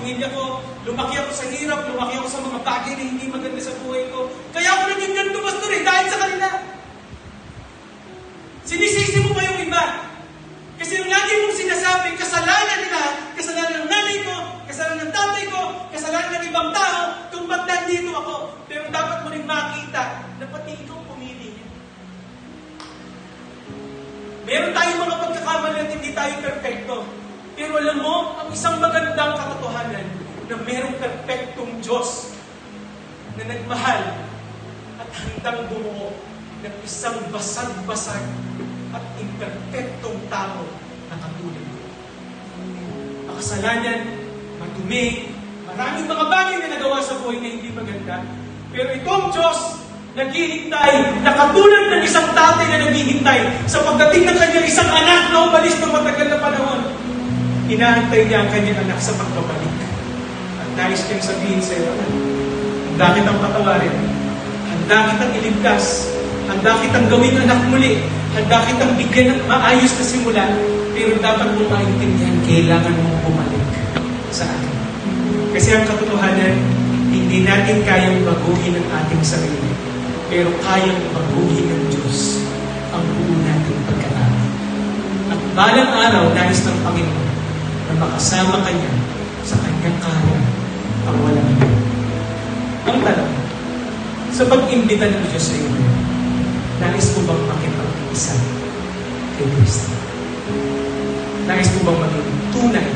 pamilya ko, lumaki ako sa hirap, lumaki ako sa mga bagay na hindi maganda sa buhay ko. Kaya ako naging ganito, pastor, dahil sa kanila. Sinisisi mo pa yung iba. Kasi yung lagi mong sinasabi, kasalanan nila, kasalanan ng nanay ko, kasalanan ng tatay ko, kasalanan ng ibang tao, kung ba't nandito ako. Pero dapat mo rin makita na pati ikaw pumili niya. Meron tayong mga pagkakamali at hindi tayo perfecto. Pero alam mo, ang isang magandang katotohanan na merong perfectong Diyos na nagmahal at handang bumuo ng isang basag-basag at imperfectong tao na katulad ko. Makasalanan, madumi, maraming mga bagay na nagawa sa buhay na hindi maganda. Pero itong Diyos, naghihintay, na katulad ng isang tatay na naghihintay sa pagdating ng kanyang isang anak na umalis ng matagal na panahon. Hinahantay niya ang kanyang anak sa pagbabalik. At nais niyang sabihin sa iyo, handa kitang patawarin, handa kitang iligtas, handa kitang gawing anak muli, handa kitang bigyan ng maayos na simula, pero dapat mo maintindihan, kailangan mong bumalik sa akin. Kasi ang katotohanan, hindi natin kayang baguhin ang ating sarili, pero kayang baguhin ng Diyos ang buo nating pagkatao. At balang araw, nais ng Panginoon na makasama kanya sa kanyang kaharian ang walang hanggan. Ang tanong, sa pag-imbita ng Diyos sa iyo, nais mo bang makipag-isa kay Kristo? Nais mo bang maging tunay